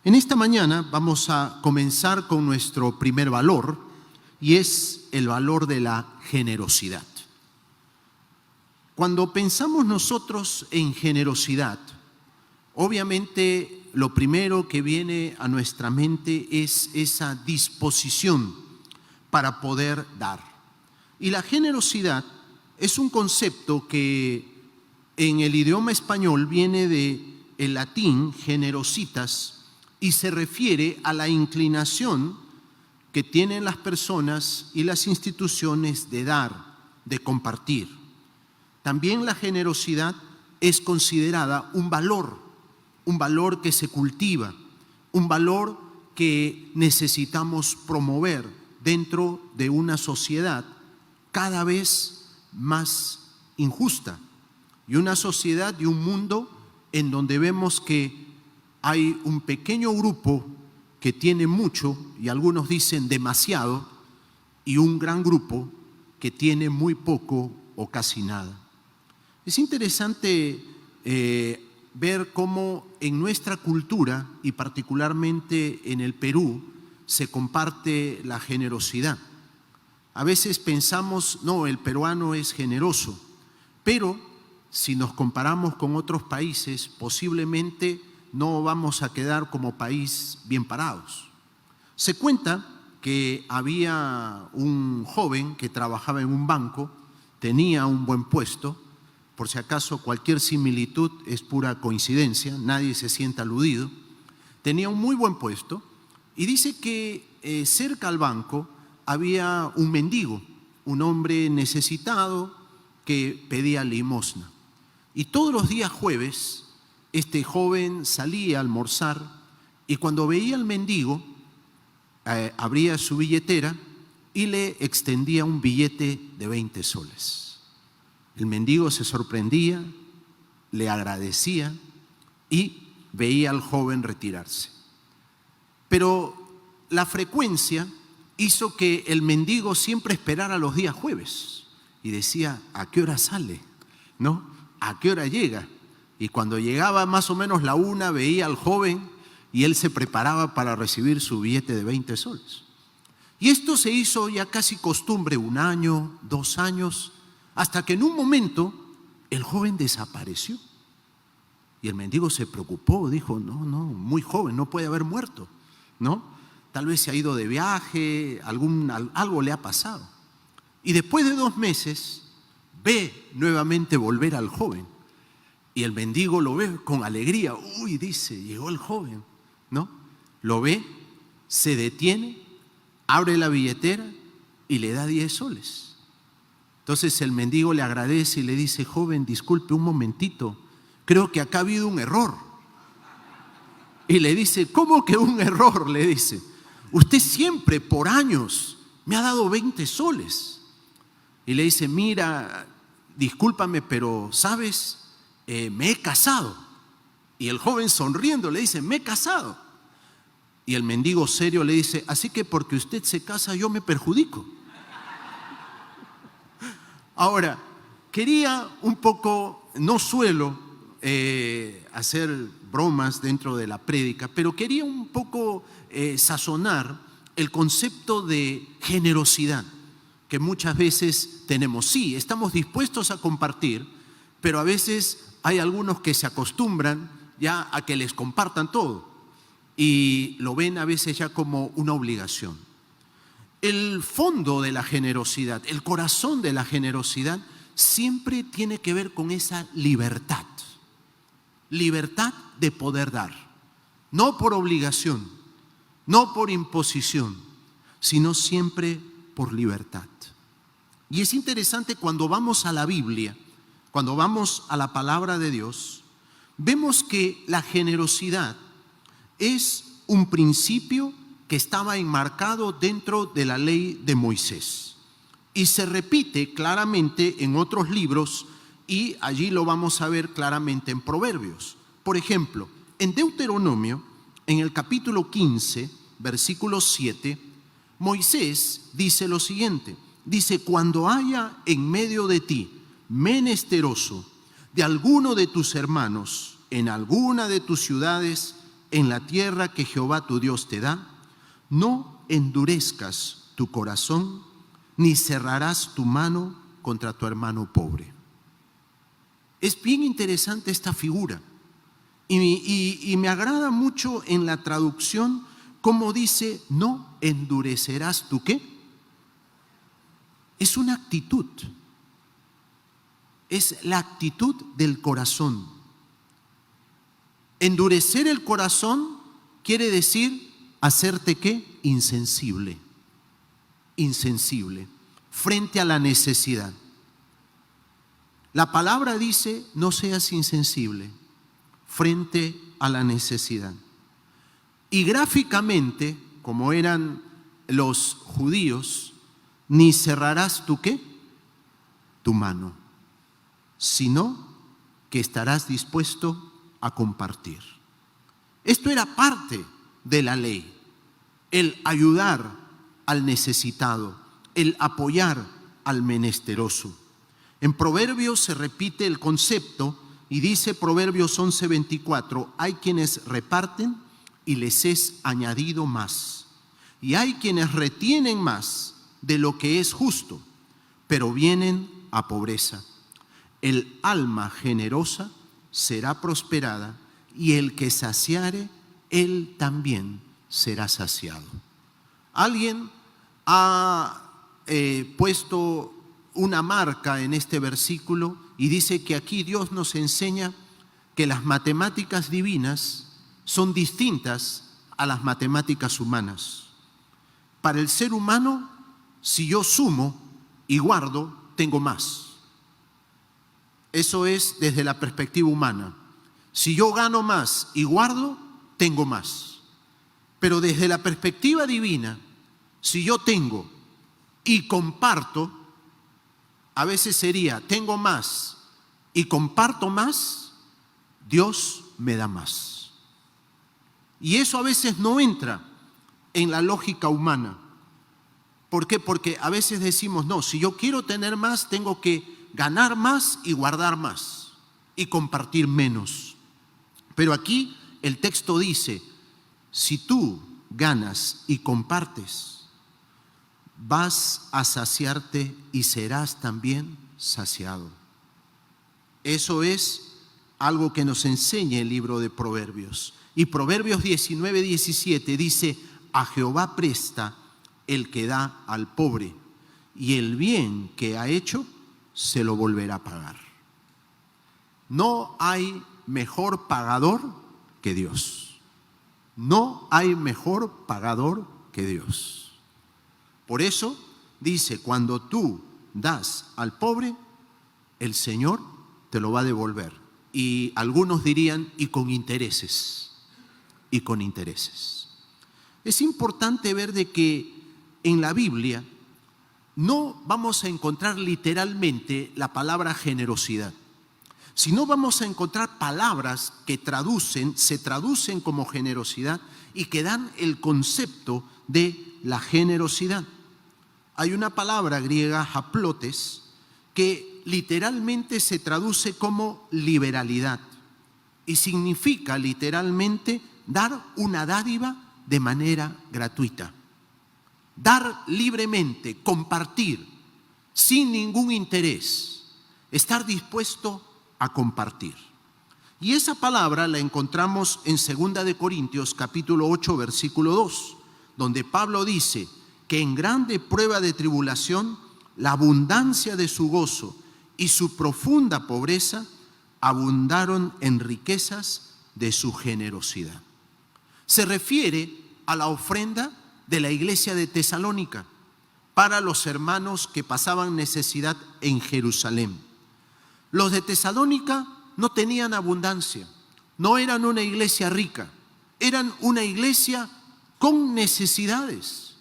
En esta mañana vamos a comenzar con nuestro primer valor y es el valor de la generosidad. Cuando pensamos nosotros en generosidad, obviamente lo primero que viene a nuestra mente es esa disposición para poder dar. Y la generosidad es un concepto que en el idioma español viene del latín generositas y se refiere a la inclinación que tienen las personas y las instituciones de dar, de compartir. También la generosidad es considerada un valor que se cultiva, un valor que necesitamos promover dentro de una sociedad cada vez más injusta y una sociedad y un mundo en donde vemos que hay un pequeño grupo que tiene mucho, y algunos dicen demasiado, y un gran grupo que tiene muy poco o casi nada. Es interesante ver cómo en nuestra cultura, y particularmente en el Perú, se comparte la generosidad. A veces pensamos, no, el peruano es generoso, pero si nos comparamos con otros países, posiblemente no vamos a quedar como país bien parados. Se cuenta que había un joven que trabajaba en un banco, tenía un buen puesto, por si acaso cualquier similitud es pura coincidencia, nadie se sienta aludido, tenía un muy buen puesto y dice que cerca al banco había un mendigo, un hombre necesitado que pedía limosna. Y todos los días jueves, este joven salía a almorzar y cuando veía al mendigo, abría su billetera y le extendía un billete de 20 soles. El mendigo se sorprendía, le agradecía y veía al joven retirarse. Pero la frecuencia hizo que el mendigo siempre esperara los días jueves y decía, ¿a qué hora sale? ¿No? ¿A qué hora llega? Y cuando llegaba más o menos la 1, veía al joven y él se preparaba para recibir su billete de 20 soles. Y esto se hizo ya casi costumbre, 1 año, 2 años, hasta que en un momento el joven desapareció. Y el mendigo se preocupó, dijo, no, muy joven, no puede haber muerto, ¿no? Tal vez se ha ido de viaje, algo le ha pasado. Y después de 2 meses, ve nuevamente volver al joven. Y el mendigo lo ve con alegría. Uy, dice, llegó el joven, ¿no? Lo ve, se detiene, abre la billetera y le da 10 soles. Entonces el mendigo le agradece y le dice, joven, disculpe un momentito, creo que acá ha habido un error. Y le dice, ¿cómo que un error? Le dice, usted siempre por años me ha dado 20 soles. Y le dice, mira, discúlpame, pero ¿sabes? Me he casado. Y el joven sonriendo le dice, me he casado. Y el mendigo serio le dice, así que porque usted se casa yo me perjudico. Ahora, quería un poco, no suelo hacer bromas dentro de la prédica, pero quería un poco sazonar el concepto de generosidad que muchas veces tenemos. Sí, estamos dispuestos a compartir, pero a veces hay algunos que se acostumbran ya a que les compartan todo y lo ven a veces ya como una obligación. El fondo de la generosidad, el corazón de la generosidad siempre tiene que ver con esa libertad de poder dar, no por obligación, no por imposición, sino siempre por libertad. Y es interesante cuando vamos a la Biblia, cuando vamos a la palabra de Dios, vemos que la generosidad es un principio que estaba enmarcado dentro de la ley de Moisés y se repite claramente en otros libros y allí lo vamos a ver claramente en Proverbios. Por ejemplo, en Deuteronomio, en el capítulo 15, versículo 7, Moisés dice lo siguiente, dice, cuando haya en medio de ti menesteroso de alguno de tus hermanos en alguna de tus ciudades, en la tierra que Jehová tu Dios te da, no endurezcas tu corazón, ni cerrarás tu mano contra tu hermano pobre. Es bien interesante esta figura y me agrada mucho en la traducción cómo dice, no endurecerás tu ¿qué? Es una actitud, es la actitud del corazón. Endurecer el corazón quiere decir hacerte ¿qué? Insensible, insensible, frente a la necesidad. La palabra dice, no seas insensible frente a la necesidad. Y gráficamente, como eran los judíos, ni cerrarás tu ¿qué? Tu mano, sino que estarás dispuesto a compartir. Esto era parte de la ley, el ayudar al necesitado, el apoyar al menesteroso. En Proverbios se repite el concepto y dice Proverbios 11:24, hay quienes reparten y les es añadido más, y hay quienes retienen más de lo que es justo, pero vienen a pobreza. El alma generosa será prosperada, y el que saciare, él también será saciado. Alguien ha puesto una marca en este versículo y dice que aquí Dios nos enseña que las matemáticas divinas son distintas a las matemáticas humanas. Para el ser humano, si yo sumo y guardo, tengo más. Eso es desde la perspectiva humana. Si yo gano más y guardo, tengo más. Pero desde la perspectiva divina, si yo tengo y comparto, a veces sería, tengo más y comparto más, Dios me da más. Y eso a veces no entra en la lógica humana. ¿Por qué? Porque a veces decimos, no, si yo quiero tener más, tengo que ganar más y guardar más y compartir menos. Pero aquí el texto dice, si tú ganas y compartes, vas a saciarte y serás también saciado. Eso es algo que nos enseña el libro de Proverbios. Y Proverbios 19:17 dice, a Jehová presta el que da al pobre, y el bien que ha hecho se lo volverá a pagar. No hay mejor pagador que Dios. No hay mejor pagador que Dios. Por eso dice, cuando tú das al pobre, el Señor te lo va a devolver. Y algunos dirían, y con intereses, y con intereses. Es importante ver de que en la Biblia no vamos a encontrar literalmente la palabra generosidad, sino vamos a encontrar palabras que se traducen como generosidad y que dan el concepto de la generosidad. Hay una palabra griega, haplotes, que literalmente se traduce como liberalidad y significa literalmente dar una dádiva de manera gratuita. Dar libremente, compartir, sin ningún interés, estar dispuesto a compartir. Y esa palabra la encontramos en 2 de Corintios capítulo 8 versículo 2, donde Pablo dice que en grande prueba de tribulación, la abundancia de su gozo y su profunda pobreza abundaron en riquezas de su generosidad. Se refiere a la ofrenda de la iglesia de Tesalónica para los hermanos que pasaban necesidad en Jerusalén. Los de Tesalónica no tenían abundancia, no eran una iglesia rica, eran una iglesia con necesidades.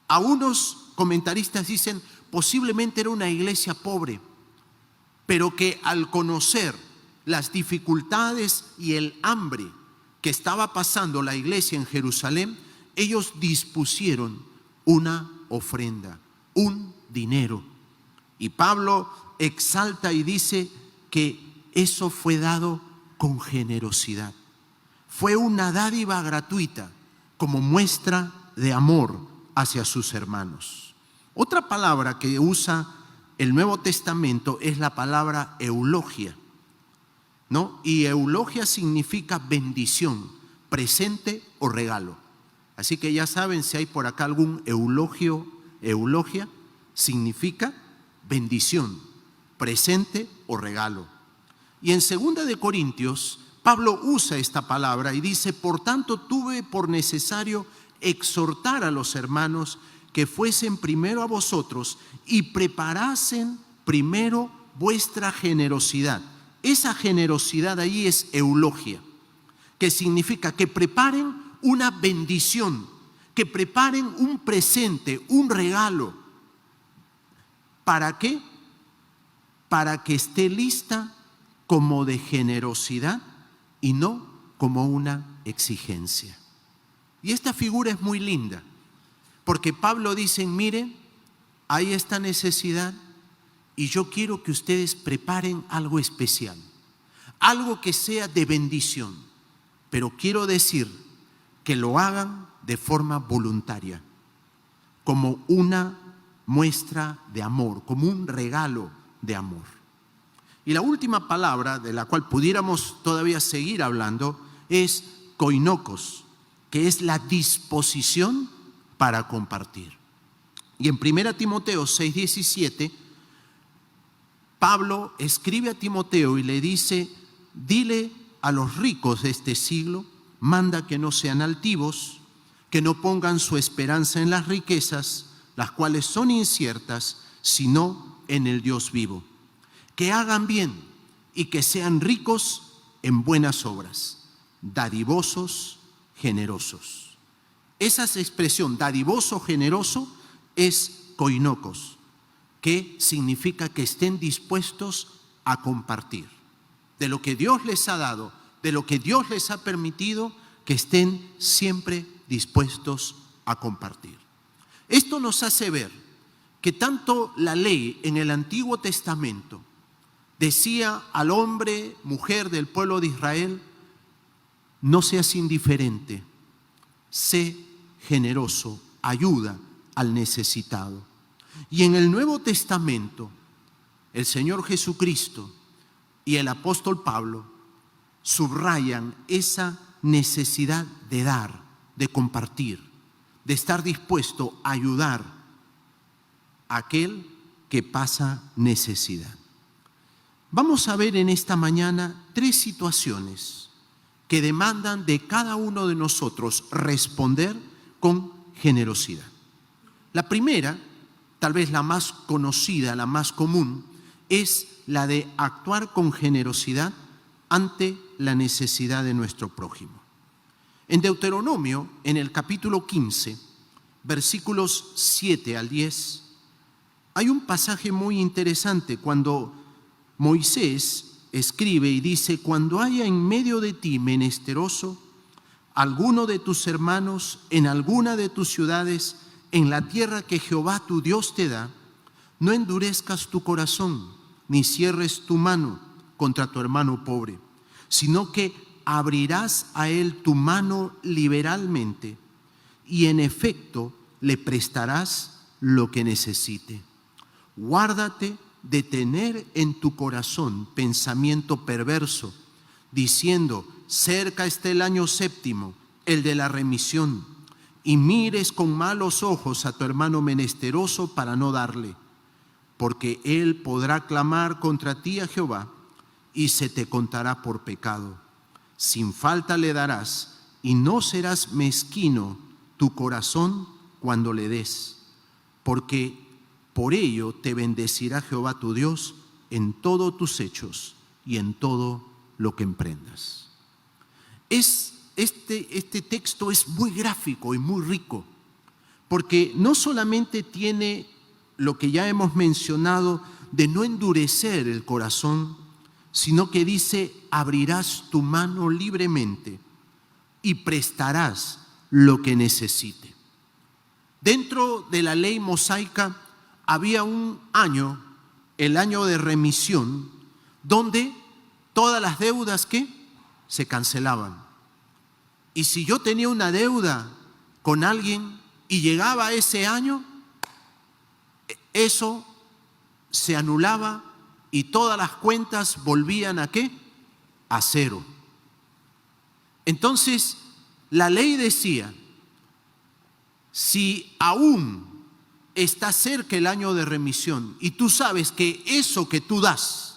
Algunos comentaristas dicen, posiblemente era una iglesia pobre, pero que al conocer las dificultades y el hambre que estaba pasando la iglesia en Jerusalén, ellos dispusieron una ofrenda, un dinero. Y Pablo exalta y dice que eso fue dado con generosidad. fue una dádiva gratuita como muestra de amor hacia sus hermanos. Otra palabra que usa el Nuevo Testamento es la palabra eulogia, ¿no? Y eulogia significa bendición, presente o regalo. Así que ya saben, si hay por acá algún eulogia, significa bendición, presente o regalo. Y en 2 de Corintios, Pablo usa esta palabra y dice: por tanto tuve por necesario exhortar a los hermanos que fuesen primero a vosotros y preparasen primero vuestra generosidad. Esa generosidad ahí es eulogia, que significa que preparen una bendición, que preparen un presente, un regalo. ¿Para qué? Para que esté lista como de generosidad y no como una exigencia. Y esta figura es muy linda, porque Pablo dice: miren, hay esta necesidad y yo quiero que ustedes preparen algo especial, algo que sea de bendición, pero quiero decir que lo hagan de forma voluntaria, como una muestra de amor, como un regalo de amor. Y la última palabra de la cual pudiéramos todavía seguir hablando es koinokos, que es la disposición para compartir. Y en 1 Timoteo 6:17, Pablo escribe a Timoteo y le dice: dile a los ricos de este siglo, manda que no sean altivos, que no pongan su esperanza en las riquezas, las cuales son inciertas, sino en el Dios vivo. Que hagan bien y que sean ricos en buenas obras, dadivosos, generosos. Esa expresión, dadivoso, generoso, es koinokos, que significa que estén dispuestos a compartir de lo que Dios les ha dado, de lo que Dios les ha permitido, que estén siempre dispuestos a compartir. Esto nos hace ver que tanto la ley en el Antiguo Testamento decía al hombre, mujer del pueblo de Israel: no seas indiferente, sé generoso, ayuda al necesitado. Y en el Nuevo Testamento, el Señor Jesucristo y el apóstol Pablo subrayan esa necesidad de dar, de compartir, de estar dispuesto a ayudar a aquel que pasa necesidad. Vamos a ver en esta mañana 3 situaciones que demandan de cada uno de nosotros responder con generosidad. La primera, tal vez la más conocida, la más común, es la de actuar con generosidad ante la necesidad de nuestro prójimo. En Deuteronomio, en el capítulo 15, versículos 7 al 10, hay un pasaje muy interesante cuando Moisés escribe y dice: cuando haya en medio de ti menesteroso alguno de tus hermanos en alguna de tus ciudades en la tierra que Jehová tu Dios te da, no endurezcas tu corazón ni cierres tu mano contra tu hermano pobre, sino que abrirás a él tu mano liberalmente y en efecto le prestarás lo que necesite. Guárdate de tener en tu corazón pensamiento perverso, diciendo: cerca está el año 7, el de la remisión, y mires con malos ojos a tu hermano menesteroso para no darle, porque él podrá clamar contra ti a Jehová y se te contará por pecado. Sin falta le darás y no serás mezquino tu corazón cuando le des, porque por ello te bendecirá Jehová tu Dios en todos tus hechos y en todo lo que emprendas. Este texto es muy gráfico y muy rico, porque no solamente tiene lo que ya hemos mencionado de no endurecer el corazón, sino que dice: abrirás tu mano libremente y prestarás lo que necesite. Dentro de la ley mosaica había un año, el año de remisión, donde todas las deudas que se cancelaban. Y si yo tenía una deuda con alguien y llegaba ese año, eso se anulaba y todas las cuentas volvían ¿a qué? A cero. Entonces, la ley decía, si aún está cerca el año de remisión y tú sabes que eso que tú das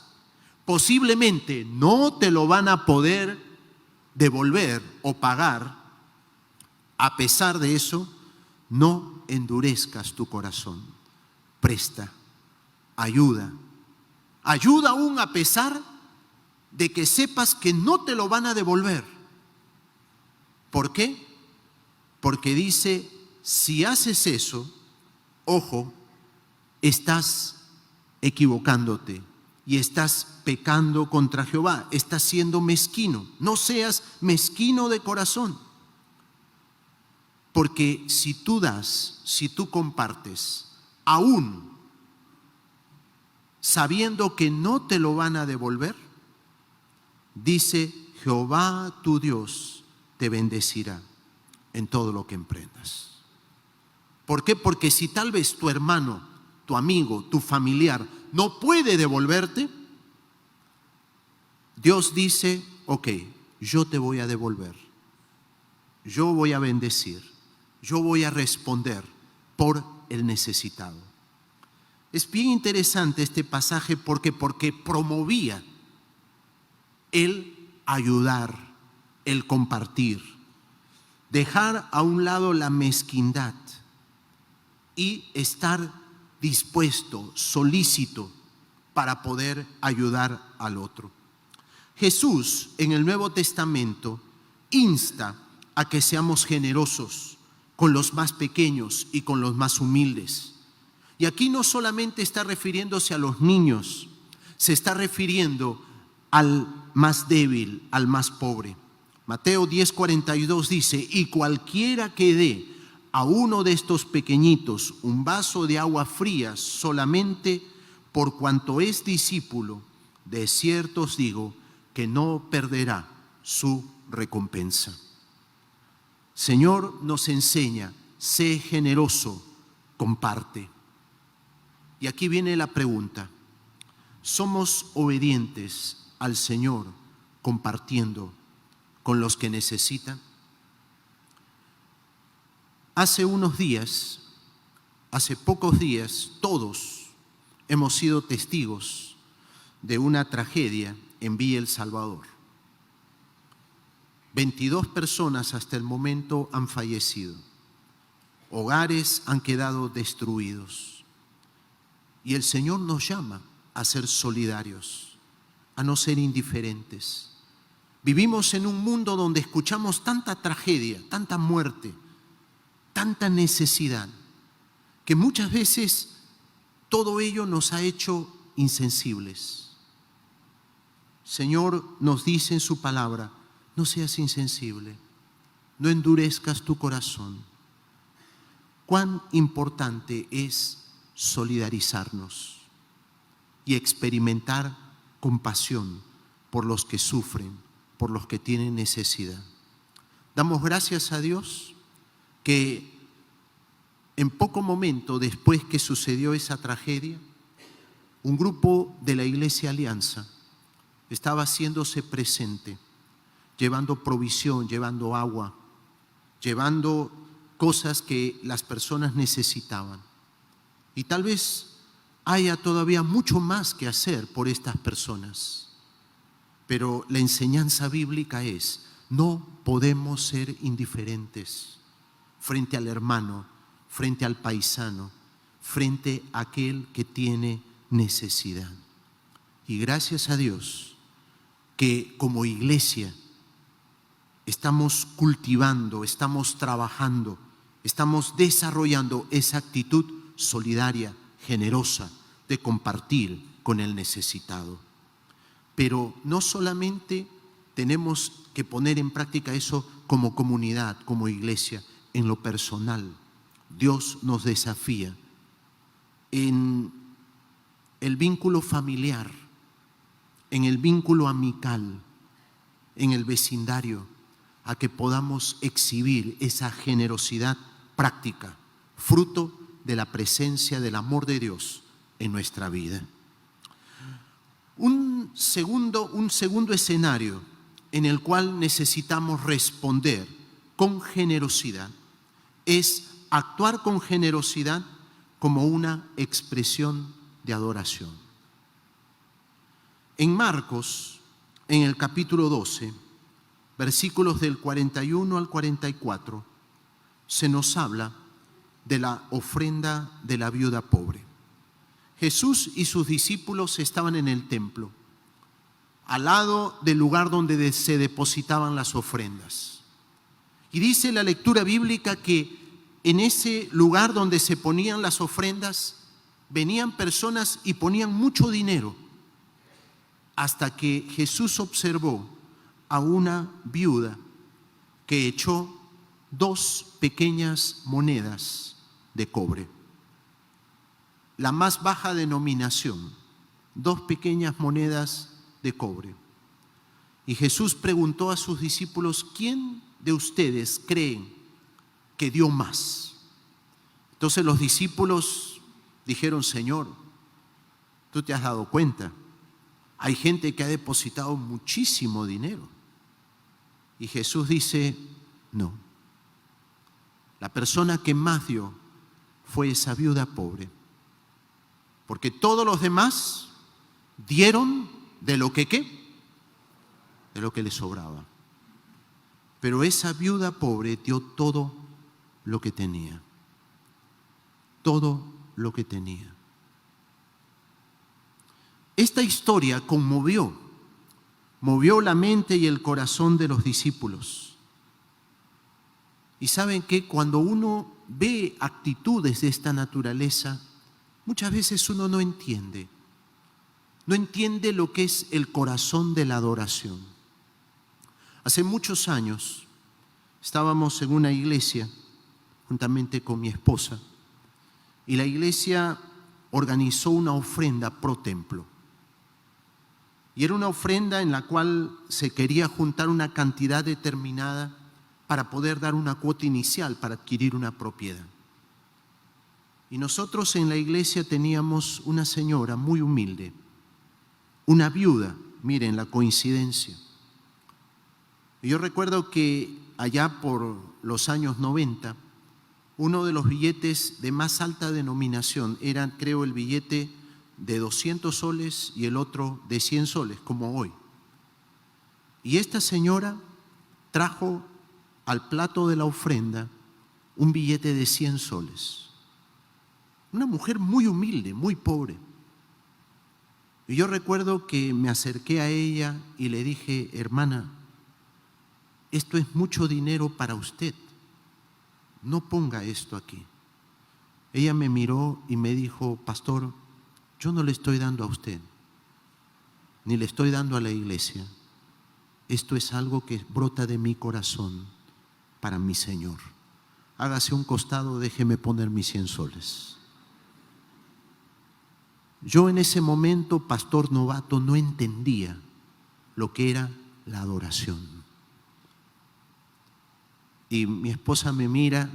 posiblemente no te lo van a poder devolver o pagar, a pesar de eso, no endurezcas tu corazón. Presta, ayuda. Ayuda aún a pesar de que sepas que no te lo van a devolver. ¿Por qué? Porque dice, si haces eso, ojo, estás equivocándote y estás pecando contra Jehová, estás siendo mezquino. No seas mezquino de corazón. Porque si tú das, si tú compartes, aún sabiendo que no te lo van a devolver, dice, Jehová tu Dios te bendecirá en todo lo que emprendas. ¿Por qué? Porque si tal vez tu hermano, tu amigo, tu familiar no puede devolverte, Dios dice, ok, yo te voy a devolver, yo voy a bendecir, yo voy a responder por el necesitado. Es bien interesante este pasaje porque promovía el ayudar, el compartir, dejar a un lado la mezquindad y estar dispuesto, solícito para poder ayudar al otro. Jesús en el Nuevo Testamento insta a que seamos generosos con los más pequeños y con los más humildes. Y aquí no solamente está refiriéndose a los niños, se está refiriendo al más débil, al más pobre. Mateo 10:42 dice, y cualquiera que dé a uno de estos pequeñitos un vaso de agua fría solamente por cuanto es discípulo, de cierto os digo que no perderá su recompensa. Señor nos enseña, sé generoso, comparte. Y aquí viene la pregunta, ¿somos obedientes al Señor compartiendo con los que necesitan? Hace pocos días, todos hemos sido testigos de una tragedia en Villa El Salvador. 22 personas hasta el momento han fallecido. Hogares han quedado destruidos. Y el Señor nos llama a ser solidarios, a no ser indiferentes. Vivimos en un mundo donde escuchamos tanta tragedia, tanta muerte, tanta necesidad, que muchas veces todo ello nos ha hecho insensibles. Señor nos dice en su palabra, no seas insensible, no endurezcas tu corazón. Cuán importante es solidarizarnos y experimentar compasión por los que sufren, por los que tienen necesidad. Damos gracias a Dios que en poco momento después que sucedió esa tragedia, un grupo de la Iglesia Alianza estaba haciéndose presente, llevando provisión, llevando agua, llevando cosas que las personas necesitaban. Y tal vez haya todavía mucho más que hacer por estas personas. Pero la enseñanza bíblica es, no podemos ser indiferentes frente al hermano, frente al paisano, frente a aquel que tiene necesidad. Y gracias a Dios que como iglesia estamos cultivando, estamos trabajando, estamos desarrollando esa actitud solidaria, generosa, de compartir con el necesitado. Pero no solamente tenemos que poner en práctica eso como comunidad, como iglesia, en lo personal. Dios nos desafía en el vínculo familiar, en el vínculo amical, en el vecindario, a que podamos exhibir esa generosidad práctica, fruto de la presencia del amor de Dios en nuestra vida. Un segundo escenario en el cual necesitamos responder con generosidad es actuar con generosidad como una expresión de adoración. En Marcos, en el capítulo 12, versículos del 41 al 44, se nos habla de la ofrenda de la viuda pobre. Jesús y sus discípulos estaban en el templo, al lado del lugar donde se depositaban las ofrendas. Y dice la lectura bíblica que en ese lugar donde se ponían las ofrendas, venían personas y ponían mucho dinero, hasta que Jesús observó a una viuda que echó 2 pequeñas monedas de cobre. La más baja denominación, 2 pequeñas monedas de cobre. Y Jesús preguntó a sus discípulos: ¿quién de ustedes creen que dio más? Entonces los discípulos dijeron: Señor, tú te has dado cuenta, hay gente que ha depositado muchísimo dinero. Y Jesús dice: no, la persona que más dio fue esa viuda pobre, porque todos los demás dieron de lo que ¿qué? De lo que les sobraba. Pero esa viuda pobre dio todo lo que tenía. Todo lo que tenía. Esta historia movió la mente y el corazón de los discípulos. Y saben que cuando uno ve actitudes de esta naturaleza, muchas veces uno no entiende lo que es el corazón de la adoración. Hace muchos años estábamos en una iglesia juntamente con mi esposa, y la iglesia organizó una ofrenda pro templo. Y era una ofrenda en la cual se quería juntar una cantidad determinada para poder dar una cuota inicial para adquirir una propiedad. Y nosotros en la iglesia teníamos una señora muy humilde, una viuda, miren la coincidencia. Y yo recuerdo que allá por los años 90, uno de los billetes de más alta denominación era, creo, el billete de 200 soles y el otro de 100 soles, como hoy. Y esta señora trajo al plato de la ofrenda un billete de 100 soles. Una mujer muy humilde, muy pobre. Y yo recuerdo que me acerqué a ella y le dije: hermana, esto es mucho dinero para usted, no ponga esto aquí. Ella me miró y me dijo: pastor, yo no le estoy dando a usted, ni le estoy dando a la iglesia. Esto es algo que brota de mi corazón para mi Señor. Hágase un costado, déjeme poner mis 100 soles. Yo en ese momento, pastor novato, no entendía lo que era la adoración. Y mi esposa me mira,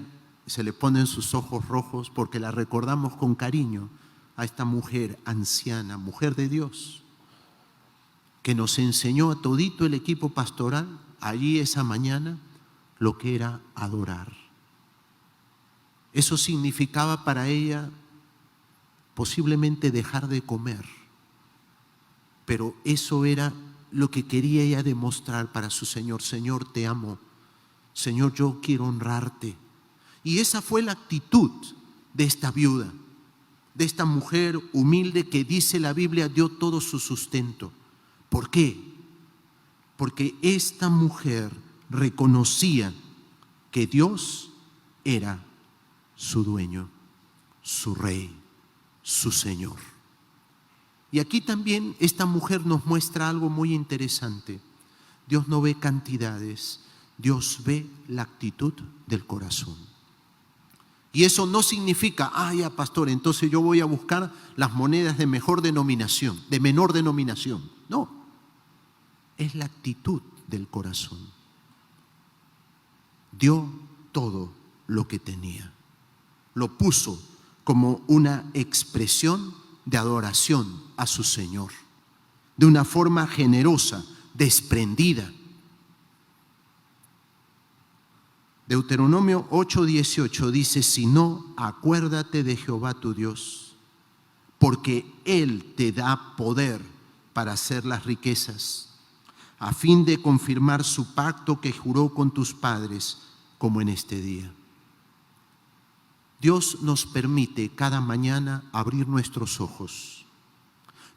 se le ponen sus ojos rojos porque la recordamos con cariño a esta mujer anciana, mujer de Dios, que nos enseñó a todito el equipo pastoral allí esa mañana lo que era adorar. Eso significaba para ella posiblemente dejar de comer, pero eso era lo que quería ella demostrar para su Señor. Señor, te amo. Señor, yo quiero honrarte. Y esa fue la actitud de esta viuda, de esta mujer humilde que, dice la Biblia, dio todo su sustento. ¿Por qué? Porque esta mujer reconocía que Dios era su dueño, su rey, su Señor. Y aquí también esta mujer nos muestra algo muy interesante. Dios no ve cantidades, Dios ve la actitud del corazón. Y eso no significa: ya pastor, entonces yo voy a buscar las monedas de menor denominación. No, es la actitud del corazón. dio todo lo que tenía. Lo puso como una expresión de adoración a su Señor, de una forma generosa, desprendida. Deuteronomio 8:18 dice: si no, acuérdate de Jehová tu Dios, porque Él te da poder para hacer las riquezas, a fin de confirmar su pacto que juró con tus padres, como en este día. Dios nos permite cada mañana abrir nuestros ojos.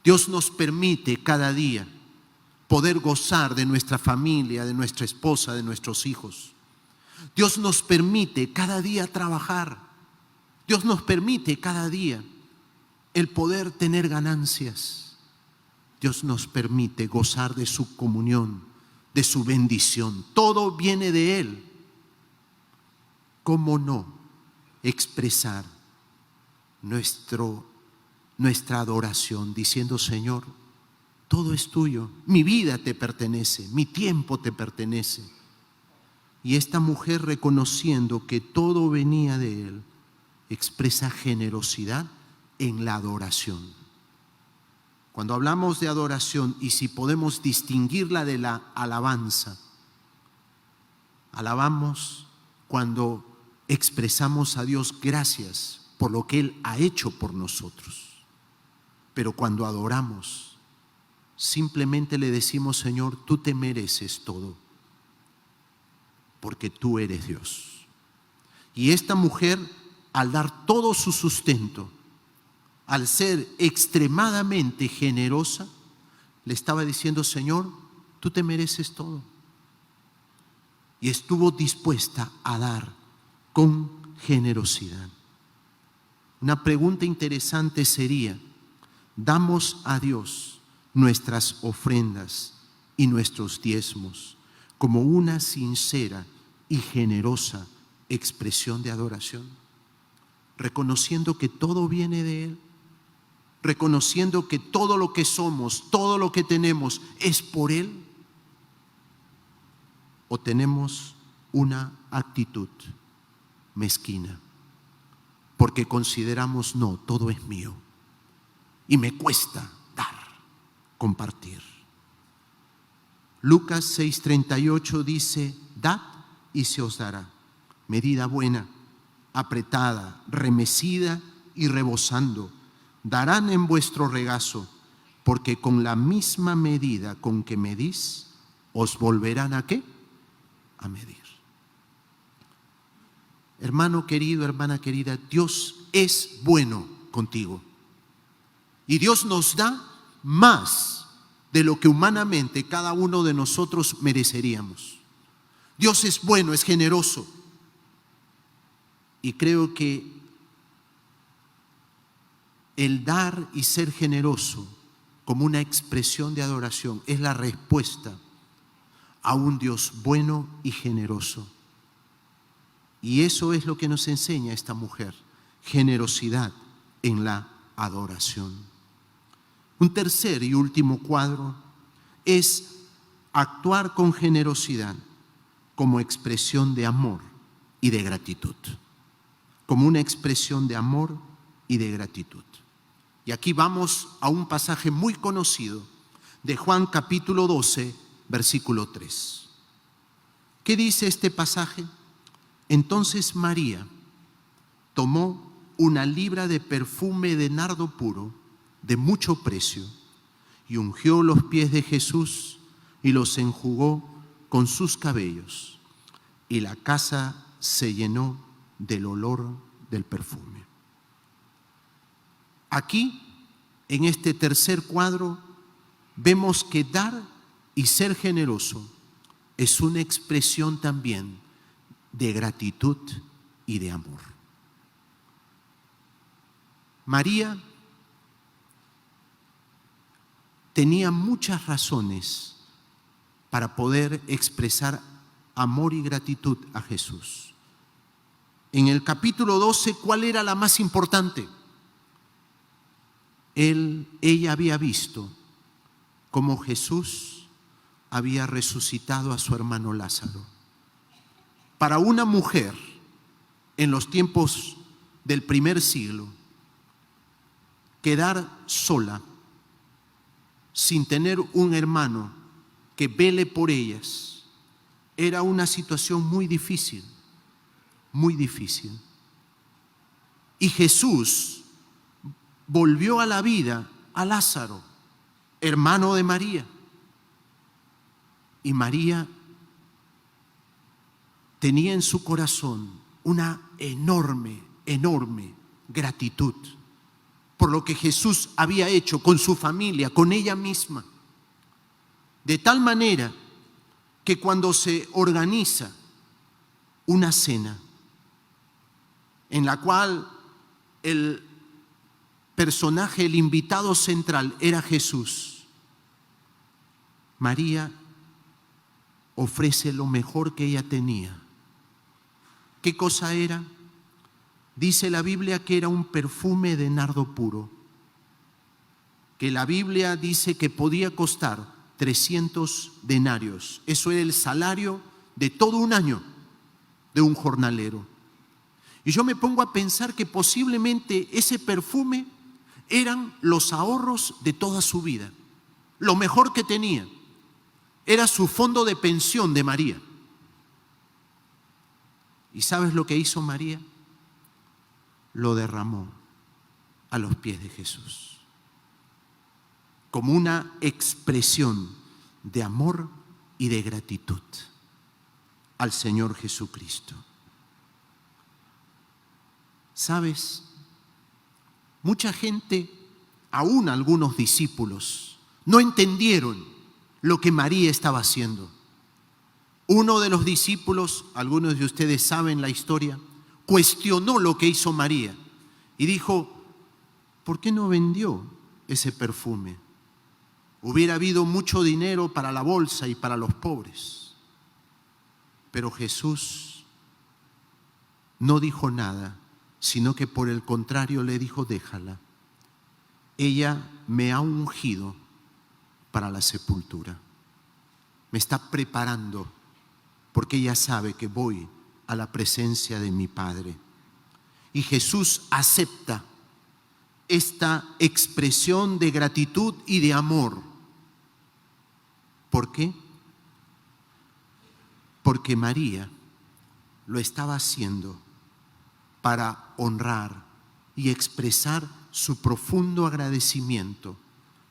Dios nos permite cada día poder gozar de nuestra familia, de nuestra esposa, de nuestros hijos. Dios nos permite cada día trabajar. Dios nos permite cada día el poder tener ganancias. Dios nos permite gozar de su comunión, de su bendición. Todo viene de Él. ¿Cómo no expresar nuestra adoración diciendo: Señor, todo es tuyo, mi vida te pertenece, mi tiempo te pertenece? Y esta mujer, reconociendo que todo venía de Él, expresa generosidad en la adoración. Cuando hablamos de adoración, y si podemos distinguirla de la alabanza, alabamos cuando expresamos a Dios gracias por lo que Él ha hecho por nosotros. Pero cuando adoramos, simplemente le decimos: Señor, tú te mereces todo, porque tú eres Dios. Y esta mujer, al dar todo su sustento, al ser extremadamente generosa, le estaba diciendo: Señor, tú te mereces todo. Y estuvo dispuesta a dar con generosidad. Una pregunta interesante sería: ¿damos a Dios nuestras ofrendas y nuestros diezmos como una sincera y generosa expresión de adoración? Reconociendo que todo viene de Él, reconociendo que todo lo que somos, todo lo que tenemos es por Él. ¿O tenemos una actitud mezquina porque consideramos: no, todo es mío y me cuesta dar, compartir? Lucas 6:38 dice: dad y se os dará, medida buena, apretada, remecida y rebosando, darán en vuestro regazo, porque con la misma medida con que medís, os volverán ¿a qué? A medir. Hermano querido, hermana querida, Dios es bueno contigo. Y Dios nos da más de lo que humanamente cada uno de nosotros mereceríamos. Dios es bueno, es generoso. Y creo que el dar y ser generoso como una expresión de adoración es la respuesta a un Dios bueno y generoso. Y eso es lo que nos enseña esta mujer: generosidad en la adoración. Un tercer y último cuadro es actuar con generosidad como expresión de amor y de gratitud. Como una expresión de amor y de gratitud. Y aquí vamos a un pasaje muy conocido de Juan capítulo 12, versículo 3. ¿Qué dice este pasaje? Entonces María tomó una libra de perfume de nardo puro, de mucho precio, y ungió los pies de Jesús y los enjugó con sus cabellos, y la casa se llenó del olor del perfume. Aquí, en este tercer cuadro, vemos que dar y ser generoso es una expresión también de gratitud y de amor. María tenía muchas razones para poder expresar amor y gratitud a Jesús. En el capítulo 12, ¿cuál era la más importante? Ella había visto cómo Jesús había resucitado a su hermano Lázaro. para una mujer en los tiempos del primer siglo, quedar sola, sin tener un hermano que vele por ellas, era una situación muy difícil, muy difícil. Y Jesús volvió a la vida a Lázaro, hermano de María. Y María tenía en su corazón una enorme, enorme gratitud por lo que Jesús había hecho con su familia, con ella misma. De tal manera que cuando se organiza una cena en la cual el personaje, el invitado central era Jesús, María ofrece lo mejor que ella tenía. ¿Qué cosa era? Dice la Biblia que era un perfume de nardo puro, que la Biblia dice que podía costar 300 denarios. Eso era el salario de todo un año de un jornalero. Y yo me pongo a pensar que posiblemente ese perfume eran los ahorros de toda su vida. Lo mejor que tenía era su fondo de pensión de María. ¿Y sabes lo que hizo María? Lo derramó a los pies de Jesús, como una expresión de amor y de gratitud al Señor Jesucristo. ¿Sabes? Mucha gente, aún algunos discípulos, no entendieron lo que María estaba haciendo. Uno de los discípulos, algunos de ustedes saben la historia, cuestionó lo que hizo María y dijo: ¿por qué no vendió ese perfume? Hubiera habido mucho dinero para la bolsa y para los pobres. Pero Jesús no dijo nada, sino que por el contrario le dijo: déjala. Ella me ha ungido para la sepultura. Me está preparando porque ella sabe que voy a la presencia de mi Padre. Y Jesús acepta esta expresión de gratitud y de amor. ¿Por qué? Porque María lo estaba haciendo para honrar y expresar su profundo agradecimiento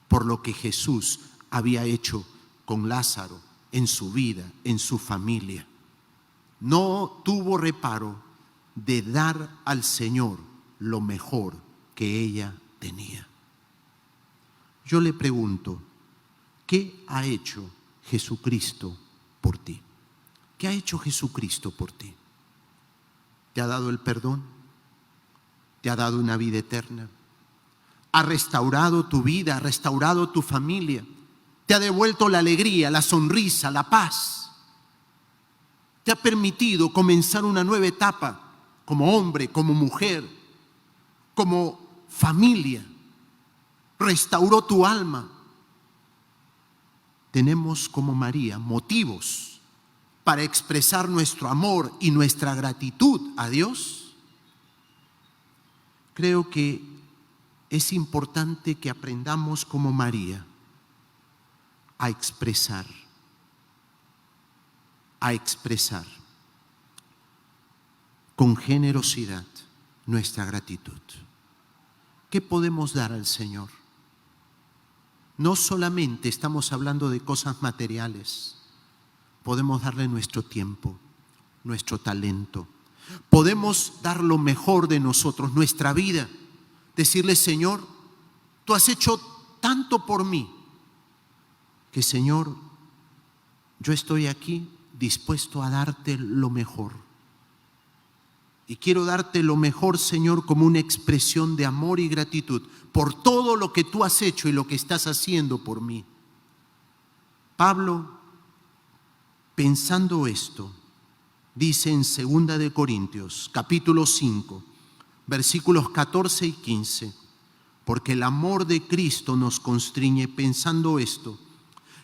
por lo que Jesús había hecho con Lázaro en su vida, en su familia. No tuvo reparo de dar al Señor lo mejor que ella tenía. Yo le pregunto, ¿qué ha hecho Jesucristo por ti? ¿Qué ha hecho Jesucristo por ti? ¿Te ha dado el perdón? ¿Te ha dado una vida eterna? ¿Ha restaurado tu vida? ¿Ha restaurado tu familia? ¿Te ha devuelto la alegría, la sonrisa, la paz? ¿Te ha permitido comenzar una nueva etapa como hombre, como mujer, como familia? ¿Restauró tu alma? Tenemos como María motivos para expresar nuestro amor y nuestra gratitud a Dios. Creo que es importante que aprendamos como María a expresar con generosidad nuestra gratitud. ¿Qué podemos dar al Señor? No solamente estamos hablando de cosas materiales, podemos darle nuestro tiempo, nuestro talento, podemos dar lo mejor de nosotros, nuestra vida, decirle: Señor, tú has hecho tanto por mí, que Señor, yo estoy aquí dispuesto a darte lo mejor. Y quiero darte lo mejor, Señor, como una expresión de amor y gratitud por todo lo que tú has hecho y lo que estás haciendo por mí. Pablo, pensando esto, dice en 2 de Corintios, capítulo 5, versículos 14 y 15, porque el amor de Cristo nos constriñe, pensando esto,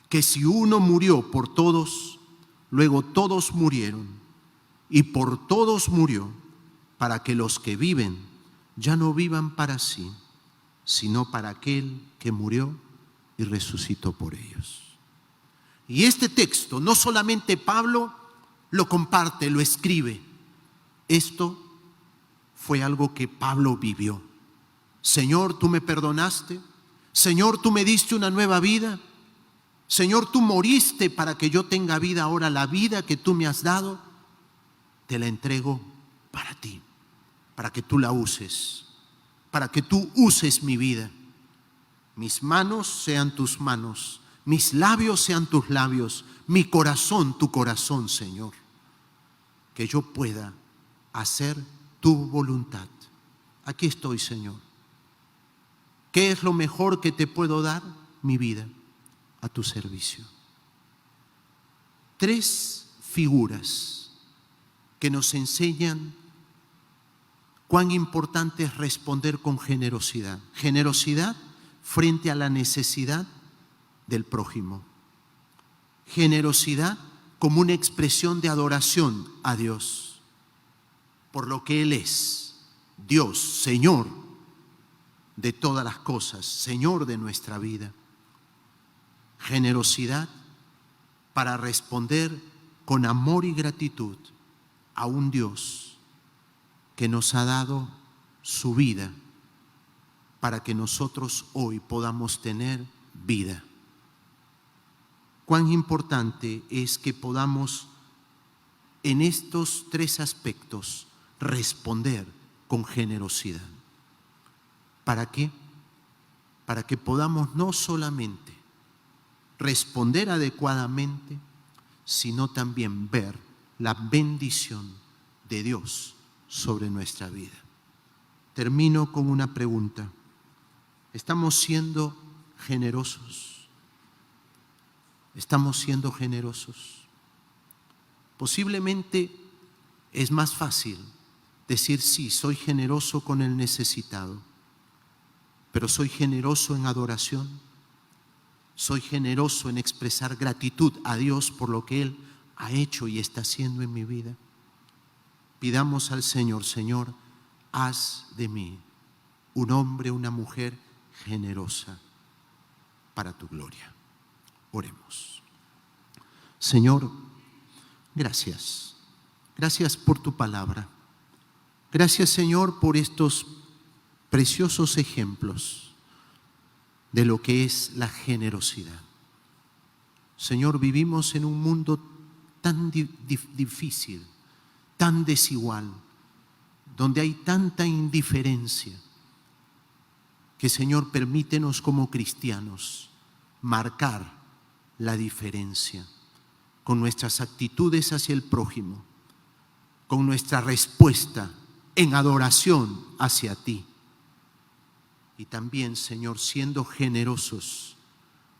que si uno murió por todos, luego todos murieron. y por todos murió, para que los que viven ya no vivan para sí, sino para aquel que murió y resucitó por ellos. Y este texto no solamente Pablo lo comparte, lo escribe. Esto fue algo que Pablo vivió. Señor, tú me perdonaste. Señor, tú me diste una nueva vida. Señor, tú moriste para que yo tenga vida. Ahora la vida que tú me has dado, te la entrego para ti, para que tú la uses, para que tú uses mi vida. Mis manos sean tus manos, mis labios sean tus labios, mi corazón tu corazón, Señor. Que yo pueda hacer tu voluntad. Aquí estoy, Señor. ¿Qué es lo mejor que te puedo dar? Mi vida a tu servicio. 3 figuras que nos enseñan cuán importante es responder con generosidad. Generosidad frente a la necesidad del prójimo. Generosidad como una expresión de adoración a Dios por lo que Él es, Dios, Señor de todas las cosas, Señor de nuestra vida. Generosidad para responder con amor y gratitud a un Dios que nos ha dado su vida para que nosotros hoy podamos tener vida. Cuán importante es que podamos en estos 3 aspectos responder con generosidad. ¿Para qué? Para que podamos no solamente responder adecuadamente, sino también ver la bendición de Dios sobre nuestra vida. Termino con una pregunta. ¿Estamos siendo generosos? ¿Estamos siendo generosos? Posiblemente es más fácil decir sí, soy generoso con el necesitado, pero soy generoso en adoración, soy generoso en expresar gratitud a Dios por lo que Él ha hecho y está haciendo en mi vida. Pidamos al Señor, Señor, haz de mí un hombre, una mujer generosa para tu gloria. Oremos. Señor, gracias. Gracias por tu palabra. Gracias, Señor, por estos preciosos ejemplos de lo que es la generosidad. Señor, vivimos en un mundo tan difícil, tan desigual, donde hay tanta indiferencia, que, Señor, permítenos como cristianos marcar la diferencia con nuestras actitudes hacia el prójimo, con nuestra respuesta en adoración hacia ti. Y también, Señor, siendo generosos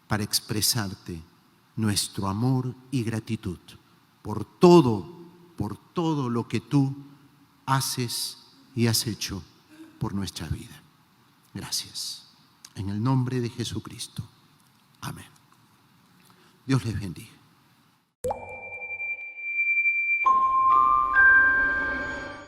para expresarte nuestro amor y gratitud por todo lo que tú haces y has hecho por nuestra vida. Gracias. En el nombre de Jesucristo. Amén. Dios les bendiga.